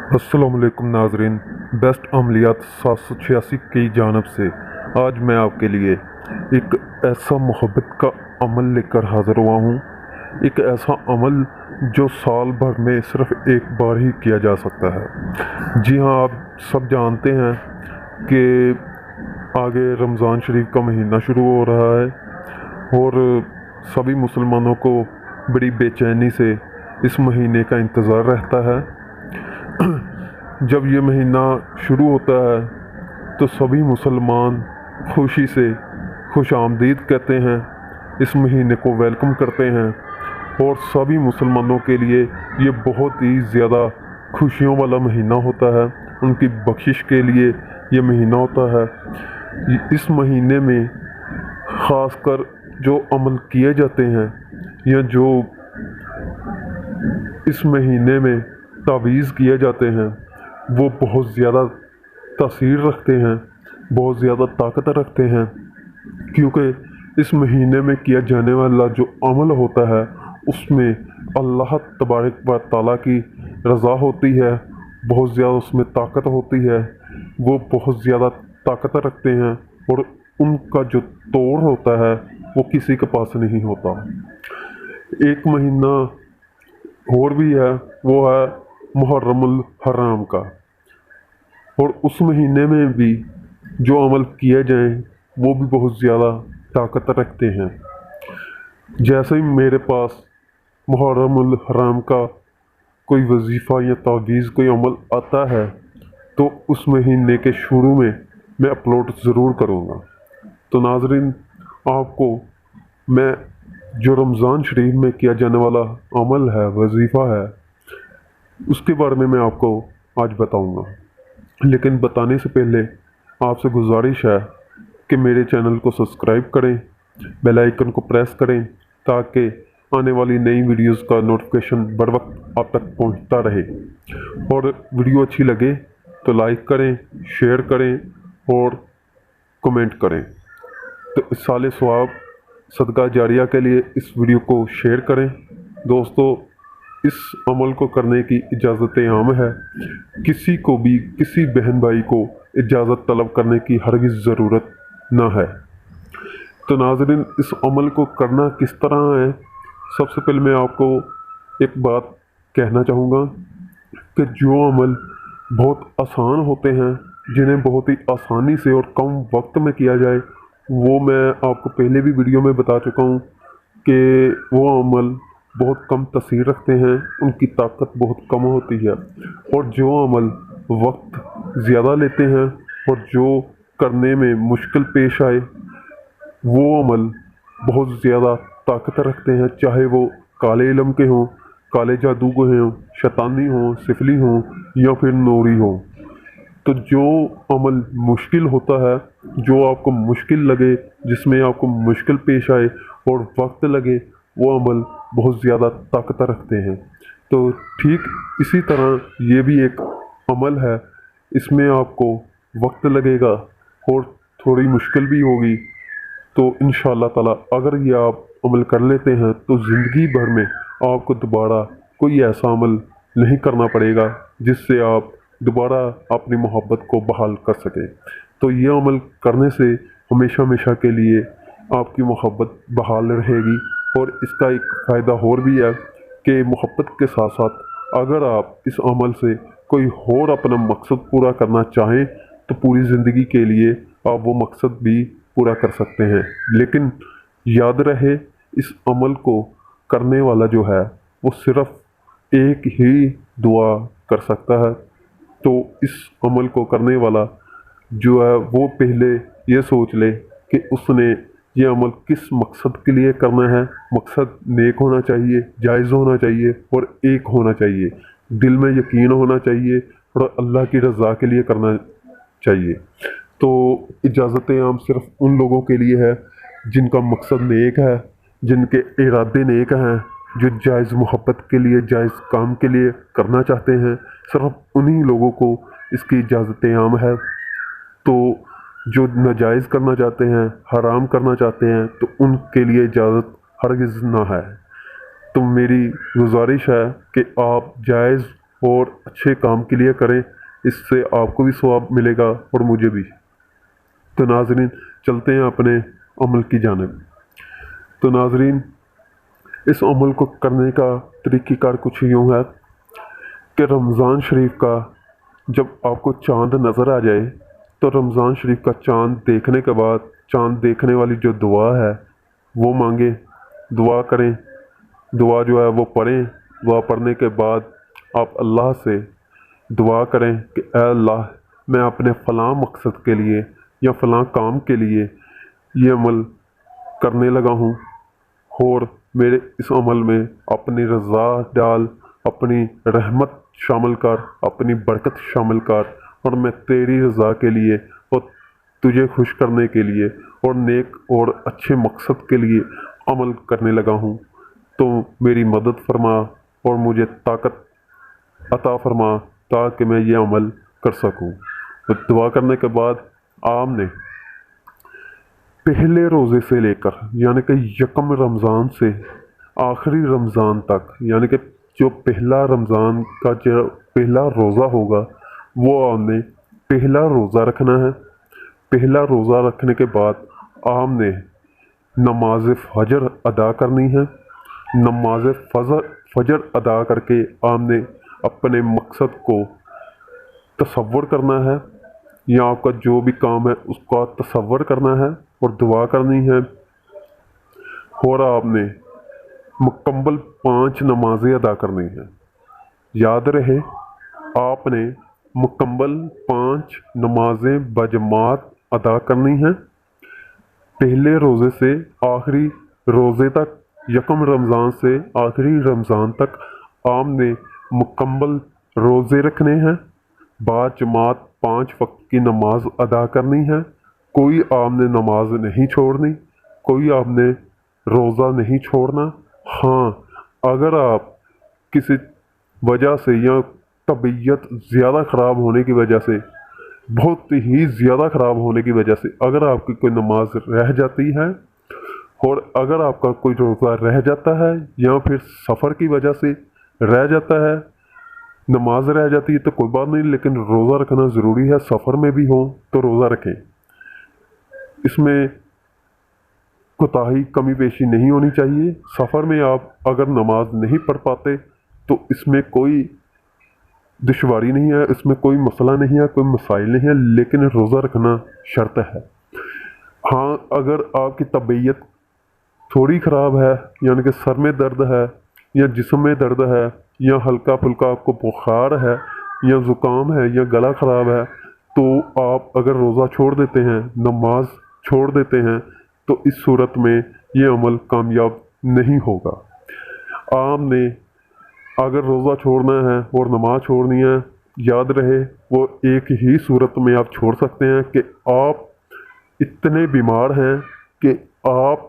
अस्सलाम वालेकुम नाजरीन। बेस्ट अमलियात 786 की जानब से आज मैं आपके लिए एक ऐसा मोहब्बत का अमल लेकर हाज़िर हुआ हूँ। एक ऐसा अमल जो साल भर में सिर्फ एक बार ही किया जा सकता है। जी हाँ, आप सब जानते हैं कि आगे रमज़ान शरीफ का महीना शुरू हो रहा है और सभी मुसलमानों को बड़ी बेचैनी से इस महीने का इंतज़ार रहता है। जब ये महीना शुरू होता है तो सभी मुसलमान खुशी से खुश आमदीद कहते हैं, इस महीने को वेलकम करते हैं और सभी मुसलमानों के लिए ये बहुत ही ज़्यादा खुशियों वाला महीना होता है। उनकी बख्शिश के लिए ये महीना होता है। इस महीने में ख़ासकर जो अमल किए जाते हैं या जो इस महीने में तावीज़ किए जाते हैं वो बहुत ज़्यादा तासीर रखते हैं, बहुत ज़्यादा ताकत रखते हैं, क्योंकि इस महीने में किया जाने वाला जो अमल होता है उसमें अल्लाह तबारक व तआला की रज़ा होती है, बहुत ज़्यादा उसमें ताकत होती है। वो बहुत ज़्यादा ताकत रखते हैं और उनका जो तोड़ होता है वो किसी के पास नहीं होता। एक महीना और भी है, वो है मुहर्रमुल हराम का, और उस महीने में भी जो अमल किए जाएं वो भी बहुत ज़्यादा ताकत रखते हैं। जैसे ही मेरे पास मुहर्रमुल हराम का कोई वजीफ़ा या तावीज़ कोई अमल आता है तो उस महीने के शुरू में मैं अपलोड ज़रूर करूँगा। तो नाज़रीन, आपको मैं जो रमज़ान शरीफ में किया जाने वाला अमल है, वजीफ़ा है, उसके बारे में मैं आपको आज बताऊँगा। लेकिन बताने से पहले आपसे गुजारिश है कि मेरे चैनल को सब्सक्राइब करें, बेल आइकन को प्रेस करें ताकि आने वाली नई वीडियोस का नोटिफिकेशन बर वक्त आप तक पहुंचता रहे। और वीडियो अच्छी लगे तो लाइक करें, शेयर करें और कमेंट करें। तो इस साले सवाब सदका जारिया के लिए इस वीडियो को शेयर करें। दोस्तों, इस अमल को करने की इजाज़त आम है, किसी को भी किसी बहन भाई को इजाज़त तलब करने की हरगिज़ ज़रूरत ना है। तो नाज़रीन, इस अमल को करना किस तरह है, सबसे पहले मैं आपको एक बात कहना चाहूँगा कि जो अमल बहुत आसान होते हैं, जिन्हें बहुत ही आसानी से और कम वक्त में किया जाए, वो मैं आपको पहले भी वीडियो में बता चुका हूँ कि वो अमल बहुत कम तासीर रखते हैं, उनकी ताकत बहुत कम होती है। और जो अमल वक्त ज़्यादा लेते हैं और जो करने में मुश्किल पेश आए, वो अमल बहुत ज़्यादा ताकत रखते हैं, चाहे वो काले इल्म के हों, काले जादू के हों, शैतानी हों, सिफली हों या फिर नूरी हों। तो जो अमल मुश्किल होता है, जो आपको मुश्किल लगे, जिसमें आपको मुश्किल पेश आए और वक्त लगे, वो अमल बहुत ज़्यादा ताकत रखते हैं। तो ठीक इसी तरह ये भी एक अमल है, इसमें आपको वक्त लगेगा और थोड़ी मुश्किल भी होगी। तो इंशाअल्लाह ताला अगर ये आप अमल कर लेते हैं तो ज़िंदगी भर में आपको दोबारा कोई ऐसा अमल नहीं करना पड़ेगा जिससे आप दोबारा अपनी मोहब्बत को बहाल कर सकें। तो ये अमल करने से हमेशा हमेशा के लिए आपकी मोहब्बत बहाल रहेगी। और इसका एक फ़ायदा और भी है कि मोहब्बत के साथ साथ अगर आप इस अमल से कोई और अपना मकसद पूरा करना चाहें तो पूरी ज़िंदगी के लिए आप वो मकसद भी पूरा कर सकते हैं। लेकिन याद रहे, इस अमल को करने वाला जो है वो सिर्फ़ एक ही दुआ कर सकता है। तो इस अमल को करने वाला जो है वो पहले ये सोच ले कि उसने ये अमल किस मकसद के लिए करना है। मकसद नेक होना चाहिए, जायज़ होना चाहिए और एक होना चाहिए, दिल में यकीन होना चाहिए और अल्लाह की रज़ा के लिए करना चाहिए। तो इजाज़त आम सिर्फ़ उन लोगों के लिए है जिनका मकसद नेक है, जिनके इरादे नेक हैं, जो जायज़ मोहब्बत के लिए, जायज़ काम के लिए करना चाहते हैं, सिर्फ उन्हीं लोगों को इसकी इजाज़त आम है। तो जो नाजायज़ करना चाहते हैं, हराम करना चाहते हैं, तो उनके लिए इजाज़त हरगिज़ ना है। तो मेरी गुजारिश है कि आप जायज़ اور اچھے کام کے لیے کریں، اس سے آپ کو بھی ثواب ملے گا اور مجھے بھی۔ تو ناظرین چلتے ہیں اپنے عمل کی جانب۔ تو ناظرین اس عمل کو کرنے کا طریقہ کار کچھ یوں ہے کہ رمضان شریف کا جب آپ کو چاند نظر آ جائے تو رمضان شریف کا چاند دیکھنے کے بعد چاند دیکھنے والی جو دعا ہے وہ مانگیں، دعا کریں، دعا جو ہے وہ پڑھیں۔ دعا پڑھنے کے بعد آپ اللہ سے دعا کریں کہ اے اللہ، میں اپنے فلاں مقصد کے لیے یا فلاں کام کے لیے یہ عمل کرنے لگا ہوں، اور میرے اس عمل میں اپنی رضا ڈال، اپنی رحمت شامل کر، اپنی برکت شامل کر، اور میں تیری رضا کے لیے اور تجھے خوش کرنے کے لیے اور نیک اور اچھے مقصد کے لیے عمل کرنے لگا ہوں، تو میری مدد فرما اور مجھے طاقت عطا فرما تاکہ میں یہ عمل کر سکوں۔ تو دعا کرنے کے بعد آپ نے پہلے روزے سے لے کر یعنی کہ یکم رمضان سے آخری رمضان تک، یعنی کہ جو پہلا رمضان کا جو پہلا روزہ ہوگا وہ آپ نے پہلا روزہ رکھنا ہے۔ پہلا روزہ رکھنے کے بعد آپ نے نماز فجر ادا کرنی ہے۔ نماز فجر ادا کر کے آپ نے اپنے مقصد کو تصور کرنا ہے، یا آپ کا جو بھی کام ہے اس کا تصور کرنا ہے اور دعا کرنی ہے، اور آپ نے مکمل 5 نمازیں ادا کرنی ہیں۔ یاد رہے آپ نے مکمل 5 نمازیں بجماعت ادا کرنی ہیں، پہلے روزے سے آخری روزے تک، یکم رمضان سے آخری رمضان تک آپ نے مکمل روزے رکھنے ہیں، باجماعت 5 وقت کی نماز ادا کرنی ہے، کوئی آپ نے نماز نہیں چھوڑنی، کوئی آپ نے روزہ نہیں چھوڑنا۔ ہاں اگر آپ کسی وجہ سے یا طبیعت زیادہ خراب ہونے کی وجہ سے، بہت ہی زیادہ خراب ہونے کی وجہ سے اگر آپ کی کوئی نماز رہ جاتی ہے، اور اگر آپ کا کوئی روزہ رہ جاتا ہے یا پھر سفر کی وجہ سے رہ جاتا ہے، نماز رہ جاتی ہے تو کوئی بات نہیں، لیکن روزہ رکھنا ضروری ہے۔ سفر میں بھی ہو تو روزہ رکھیں، اس میں کوتاہی کمی بیشی نہیں ہونی چاہیے۔ سفر میں آپ اگر نماز نہیں پڑھ پاتے تو اس میں کوئی دشواری نہیں ہے، اس میں کوئی مسئلہ نہیں ہے، کوئی مسائل نہیں ہے، لیکن روزہ رکھنا شرط ہے۔ ہاں اگر آپ کی طبیعت تھوڑی خراب ہے، یعنی کہ سر میں درد ہے یا جسم میں درد ہے یا ہلکا پھلکا آپ کو بخار ہے یا زکام ہے یا گلا خراب ہے، تو آپ اگر روزہ چھوڑ دیتے ہیں، نماز چھوڑ دیتے ہیں، تو اس صورت میں یہ عمل کامیاب نہیں ہوگا۔ آپ نے اگر روزہ چھوڑنا ہے اور نماز چھوڑنی ہے، یاد رہے وہ ایک ہی صورت میں آپ چھوڑ سکتے ہیں کہ آپ اتنے بیمار ہیں کہ آپ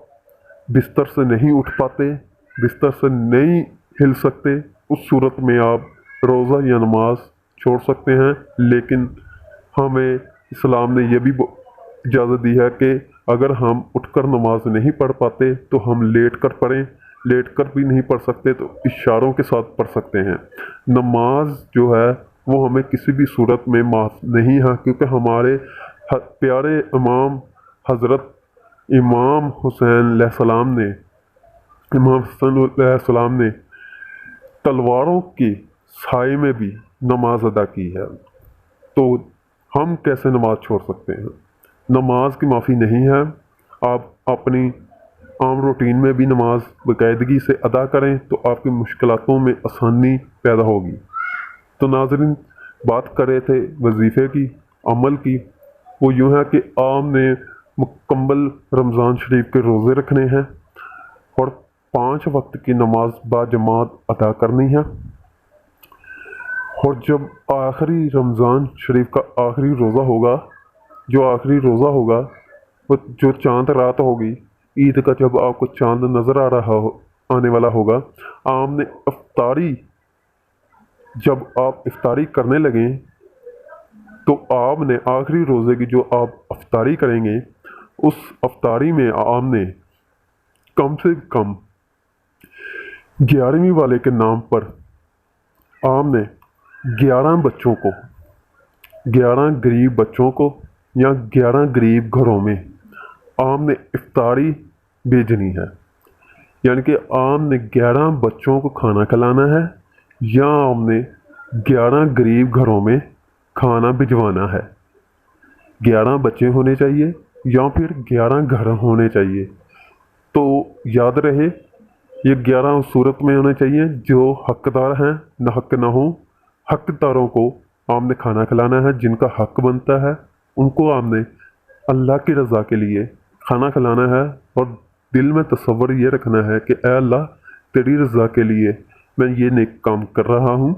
بستر سے نہیں اٹھ پاتے، بستر سے نہیں ہل سکتے، اس صورت میں آپ روزہ یا نماز چھوڑ سکتے ہیں۔ لیکن ہمیں اسلام نے یہ بھی اجازت دی ہے کہ اگر ہم اٹھ کر نماز نہیں پڑھ پاتے تو ہم لیٹ کر پڑھیں، لیٹ کر بھی نہیں پڑھ سکتے تو اشاروں کے ساتھ پڑھ سکتے ہیں۔ نماز جو ہے وہ ہمیں کسی بھی صورت میں معاف نہیں ہے، کیونکہ ہمارے پیارے امام حضرت امام حسین علیہ السلام نے امام حسن علیہ السلام نے تلواروں کے سائے میں بھی نماز ادا کی ہے، تو ہم کیسے نماز چھوڑ سکتے ہیں؟ نماز کی معافی نہیں ہے۔ آپ اپنی عام روٹین میں بھی نماز باقاعدگی سے ادا کریں تو آپ کی مشکلاتوں میں آسانی پیدا ہوگی۔ تو ناظرین بات کر رہے تھے وظیفے کی، عمل کی، وہ یوں ہے کہ آپ نے مکمل رمضان شریف کے روزے رکھنے ہیں اور 5 وقت کی نماز باجماعت ادا کرنی ہے، اور جب آخری رمضان شریف کا آخری روزہ ہوگا، جو آخری روزہ ہوگا وہ جو چاند رات ہوگی عید کا، جب آپ کو چاند نظر آنے والا ہوگا، آپ نے جب آپ افطاری کرنے لگیں تو آپ نے آخری روزے کی جو آپ افطاری کریں گے، اس افطاری میں آپ نے کم سے کم 11ویں والے کے نام پر آپ نے 11 बच्चों को, 11 गरीब बच्चों को या 11 गरीब घरों में आम ने इफ्तारी भेजनी है। यानी कि आम ने 11 बच्चों को खाना खिलाना है या आम ने 11 गरीब घरों में खाना भिजवाना है। 11 बच्चे होने चाहिए या फिर 11 घर होने चाहिए। तो याद रहे, ये 11 उस सूरत में होने चाहिए जो हकदार हैं, न हक ना हो। हकदारों को आमने खाना खिलाना है, जिनका हक बनता है उनको आमने अल्लाह की रज़ा के लिए खाना खिलाना है। और दिल में तसव्वुर ये रखना है कि ऐ अल्लाह, तेरी रज़ा के लिए मैं ये नेक काम कर रहा हूँ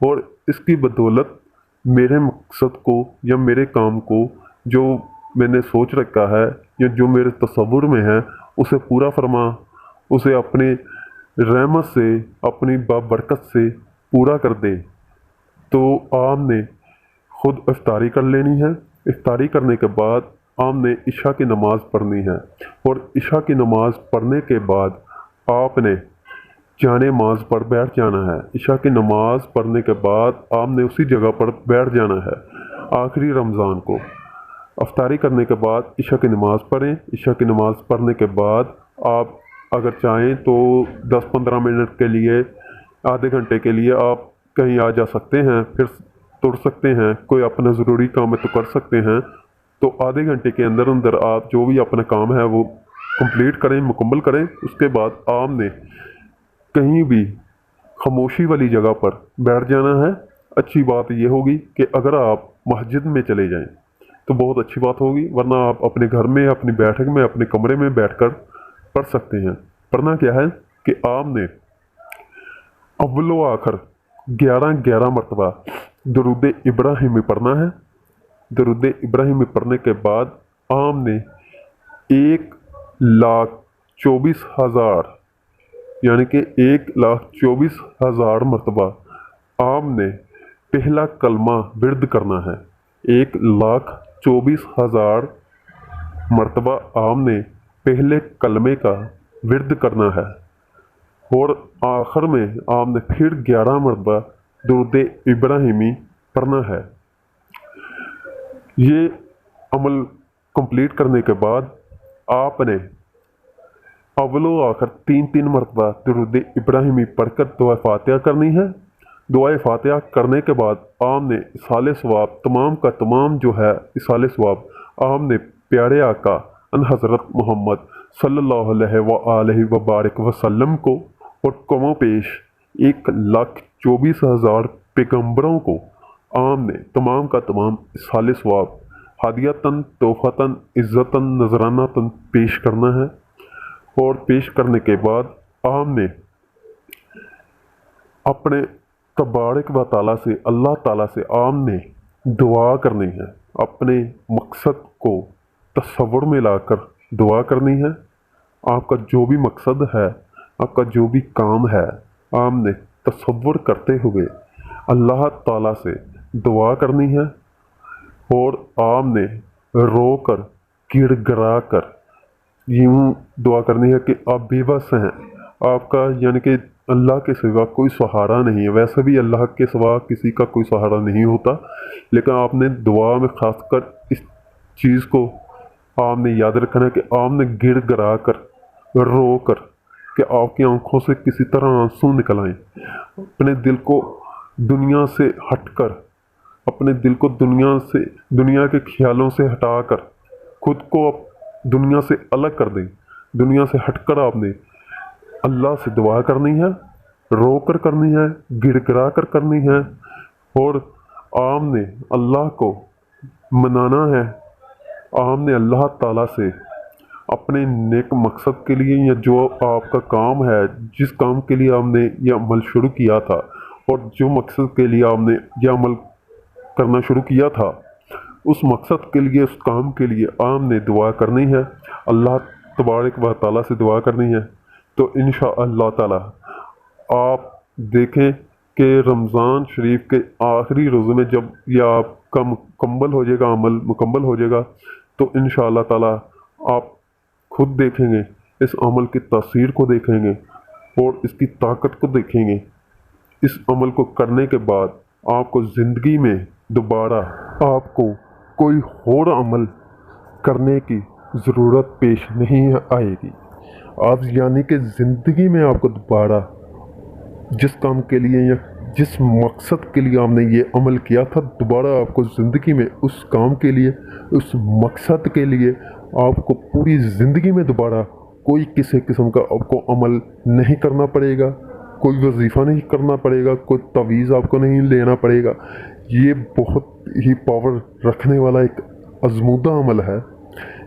और इसकी बदौलत मेरे मकसद को या मेरे काम को जो मैंने सोच रखा है या जो मेरे तसव्वुर में है उसे पूरा फरमा, उसे अपने रहमत से, अपनी बाबरकत से पूरा कर दे। तो आपने खुद इफ्तारी कर लेनी है। इफ्तारी करने के बाद आपने इशा की नमाज़ पढ़नी है और इशा की नमाज़ पढ़ने के बाद आपने जाने माज पर बैठ जाना है। इशा की नमाज़ पढ़ने के बाद आपने उसी जगह पर बैठ जाना है। आखिरी रमज़ान को अफ्तारी करने के बाद इशा की नमाज़ पढ़ें। इशा की नमाज़ पढ़ने के बाद आप अगर चाहें तो 10-15 मिनट के लिए, आधे घंटे के लिए आप कहीं आ जा सकते हैं, फिर तुर सकते हैं, कोई अपना ज़रूरी काम है तो कर सकते हैं। तो आधे घंटे के अंदर अंदर आप जो भी अपना काम है वो कंप्लीट करें, मुकम्मल करें। उसके बाद आपने कहीं भी खामोशी वाली जगह पर बैठ जाना है। अच्छी बात यह होगी कि अगर आप मस्जिद में चले जाएं तो बहुत अच्छी बात होगी, वरना आप अपने घर में, अपनी बैठक में, अपने कमरे में बैठकर पढ़ सकते हैं। पढ़ना क्या है कि आपने अव्वल व आखिर 11-11 मरतबा दरूद इब्राहिमी पढ़ना है। दरूद इब्राहिमी पढ़ने के बाद आपने 1,24,000 यानी कि 1,24,000 मरतबा आपने पहला कलमा विर्द करना है। 1,24,000 मरतबा आपने पहले कलमे का विर्द करना है और आखिर में आपने फिर 11 मरतबा दरूद इब्राहिमी पढ़ना है। ये अमल कंप्लीट करने के बाद आपने अव्वलो आखिर 3-3 मरतबा दरूद इब्राहिमी पढ़कर दुआ फातिहा करनी है। दुआ फातिहा करने के बाद आपने इसाले सवाब तमाम का तमाम जो है इसाले सवाब आपने प्यारे आका अन हज़रत मोहम्मद सल्लल्लाहु अलैहि वबारक वसल्लम को और कमो पेश 1,24,000 पैगम्बरों को आपने तमाम का तमाम इसाले सवाब हादियतन, तोहफ़तन, इज़्ज़तन, नजरानातन पेश करना है। और पेश करने के बाद आपने अपने तबारक व ताला से, अल्लाह ताला से आपने दुआ करनी है। अपने मकसद को तसव्वुर में लाकर दुआ करनी है। आपका जो भी मकसद है, आपका जो भी काम है, आपने तसव्वुर करते हुए अल्लाह ताला से दुआ करनी है और आपने रो कर, गिड़गिड़ा कर यूँ दुआ करनी है कि आप बेबस हैं, आपका यानी कि अल्लाह के सिवा कोई सहारा नहीं है। वैसे भी अल्लाह के सिवा किसी का कोई सहारा नहीं होता, लेकिन आपने दुआ में खासकर इस चीज़ को आपने याद रखना है कि आपने गिड़गिड़ा कर, रो कर कि आपकी आंखों से किसी तरह आंसू निकल आए। अपने दिल को दुनिया से हटकर, अपने दिल को दुनिया के ख्यालों से हटाकर खुद को दुनिया से अलग कर दें। दुनिया से हटकर आपने अल्लाह से दुआ करनी है, रो कर करनी है, गिड़गिड़ा कर करनी है और आपने अल्लाह को मनाना है। आपने अल्लाह ताला से अपने नेक मकसद के लिए या जो आपका काम है, जिस काम के लिए आपने यह अमल शुरू किया था और जो मकसद के लिए आपने यह अमल करना शुरू किया था, उस मकसद के लिए, उस काम के लिए आपने दुआ करनी है, अल्लाह तबारक व ताला से दुआ करनी है। तो इंशाअल्लाह ताला आप देखें कि रमज़ान शरीफ के आखिरी रोज़े में जब यह आपका मुकम्मल हो जाएगा, अमल मुकम्मल हो जाएगा, तो इंशाअल्लाह ताला आप खुद देखेंगे, इस अमल की तासीर को देखेंगे और इसकी ताकत को देखेंगे। इस अमल को करने के बाद آپ کو زندگی میں دوبارہ آپ کو کوئی اور عمل کرنے کی ضرورت پیش نہیں آئے گی۔ آپ یعنی کہ زندگی میں آپ کو دوبارہ جس کام کے لیے یا جس مقصد کے لیے آپ نے یہ عمل کیا تھا، دوبارہ آپ کو زندگی میں اس کام کے لیے، اس مقصد کے لیے آپ کو پوری زندگی میں دوبارہ کوئی کسی قسم کا آپ کو عمل نہیں کرنا پڑے گا، کوئی وظیفہ نہیں کرنا پڑے گا، کوئی تعویذ آپ کو نہیں لینا پڑے گا۔ یہ بہت ہی پاور رکھنے والا ایک آزمودہ عمل ہے۔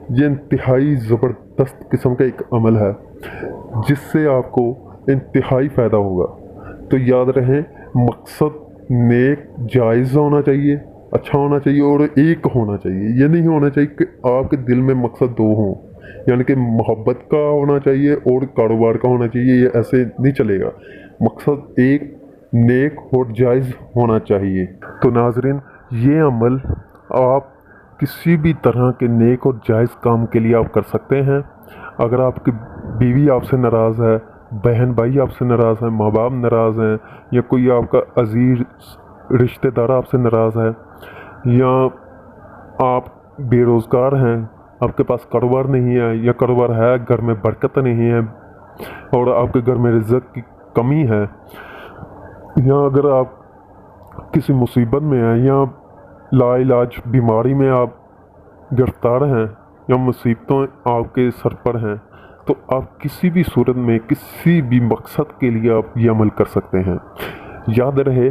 یہ انتہائی زبردست قسم کا ایک عمل ہے جس سے آپ کو انتہائی فائدہ ہوگا۔ تو یاد رہیں، مقصد نیک جائز ہونا چاہیے، اچھا ہونا چاہیے اور ایک ہونا چاہیے۔ یہ نہیں ہونا چاہیے کہ آپ کے دل میں مقصد دو ہوں، یعنی کہ محبت کا ہونا چاہیے اور کاروبار کا ہونا چاہیے، یہ ایسے نہیں چلے گا۔ مقصد ایک نیک اور جائز ہونا چاہیے۔ تو ناظرین، یہ عمل آپ کسی بھی طرح کے نیک اور جائز کام کے لیے آپ کر سکتے ہیں۔ اگر آپ کی بیوی آپ سے ناراض ہے، بہن بھائی آپ سے ناراض ہیں، ماں باپ ناراض ہیں، یا کوئی آپ کا عزیز رشتہ دار آپ سے ناراض ہے، یا آپ بے روزگار ہیں، آپ کے پاس کاروبار نہیں ہے، یا کاروبار ہے گھر میں برکت نہیں ہے اور آپ کے گھر میں رزق کی کمی ہے، یا اگر آپ کسی مصیبت میں ہیں یا لا علاج بیماری میں آپ گرفتار ہیں یا مصیبتیں آپ کے سر پر ہیں، تو آپ کسی بھی صورت میں کسی بھی مقصد کے لیے آپ یہ عمل کر سکتے ہیں۔ یاد رہے،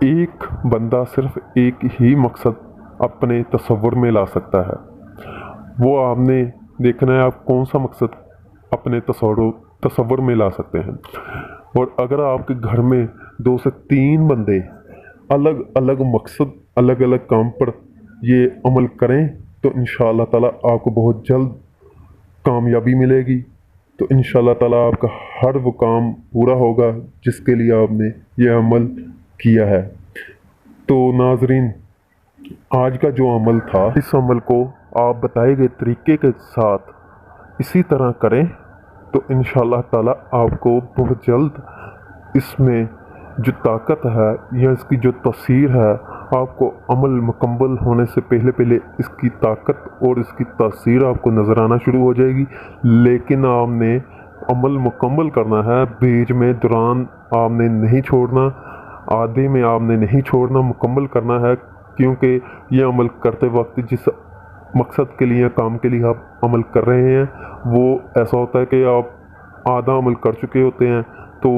ایک بندہ صرف ایک ہی مقصد اپنے تصور میں لا سکتا ہے۔ وہ آپ نے دیکھنا ہے آپ کون سا مقصد اپنے تصور میں لا سکتے ہیں۔ اور اگر آپ کے گھر میں 2 سے 3 بندے الگ الگ مقصد، الگ الگ کام پر یہ عمل کریں تو انشاءاللہ تعالیٰ آپ کو بہت جلد کامیابی ملے گی۔ تو انشاءاللہ تعالیٰ آپ کا ہر وہ کام پورا ہوگا جس کے لیے آپ نے یہ عمل کیا ہے۔ تو ناظرین، آج کا جو عمل تھا، اس عمل کو آپ بتائے گئے طریقے کے ساتھ اسی طرح کریں تو انشاءاللہ تعالیٰ آپ کو بہت جلد اس میں جو طاقت ہے یا اس کی جو تاثیر ہے، آپ کو عمل مکمل ہونے سے پہلے اس کی طاقت اور اس کی تاثیر آپ کو نظر آنا شروع ہو جائے گی۔ لیکن آپ نے عمل مکمل کرنا ہے، بیچ میں دوران آپ نے نہیں چھوڑنا، آدھے میں آپ نے نہیں چھوڑنا، مکمل کرنا ہے، کیونکہ یہ عمل کرتے وقت جس مقصد کے لیے، کام کے لیے آپ عمل کر رہے ہیں، وہ ایسا ہوتا ہے کہ آپ آدھا عمل کر چکے ہوتے ہیں، تو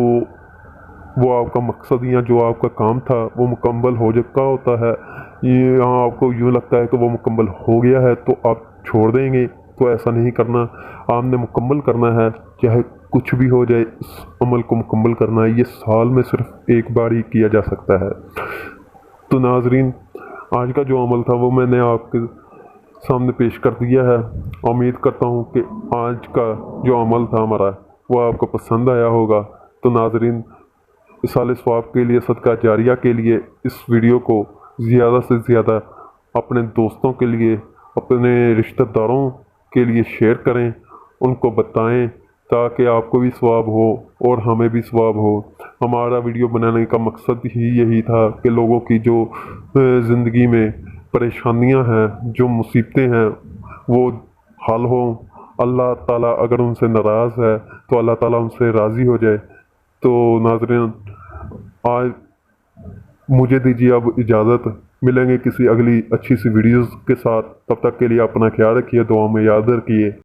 وہ آپ کا مقصد یا جو آپ کا کام تھا وہ مکمل ہو چکا ہوتا ہے۔ یہاں آپ کو یوں لگتا ہے کہ وہ مکمل ہو گیا ہے تو آپ چھوڑ دیں گے، تو ایسا نہیں کرنا۔ آپ نے مکمل کرنا ہے، چاہے کچھ بھی ہو جائے، اس عمل کو مکمل کرنا ہے۔ یہ سال میں صرف ایک بار ہی کیا جا سکتا ہے۔ تو ناظرین، آج کا جو عمل تھا وہ میں نے آپ کے سامنے پیش کر دیا ہے۔ امید کرتا ہوں کہ آج کا جو عمل تھا ہمارا وہ آپ کو پسند آیا ہوگا۔ تو ناظرین، اصال ثواب کے لیے، صدقہ جاریہ کے لیے اس ویڈیو کو زیادہ سے زیادہ اپنے دوستوں کے لیے، اپنے رشتہ داروں کے لیے شیئر کریں، ان کو بتائیں تاکہ آپ کو بھی ثواب ہو اور ہمیں بھی ثواب ہو۔ ہمارا ویڈیو بنانے کا مقصد ہی یہی تھا کہ لوگوں کی جو زندگی میں پریشانیاں ہیں، جو مصیبتیں ہیں، وہ حل ہوں۔ اللہ تعالیٰ اگر ان سے ناراض ہے تو اللہ تعالیٰ ان سے راضی ہو جائے۔ تو ناظرین، آج مجھے دیجیے اب اجازت، ملیں گے کسی اگلی اچھی سی ویڈیوز کے ساتھ۔ تب تک کے لیے اپنا خیال رکھیے، دعاؤں میں یاد رکھیے۔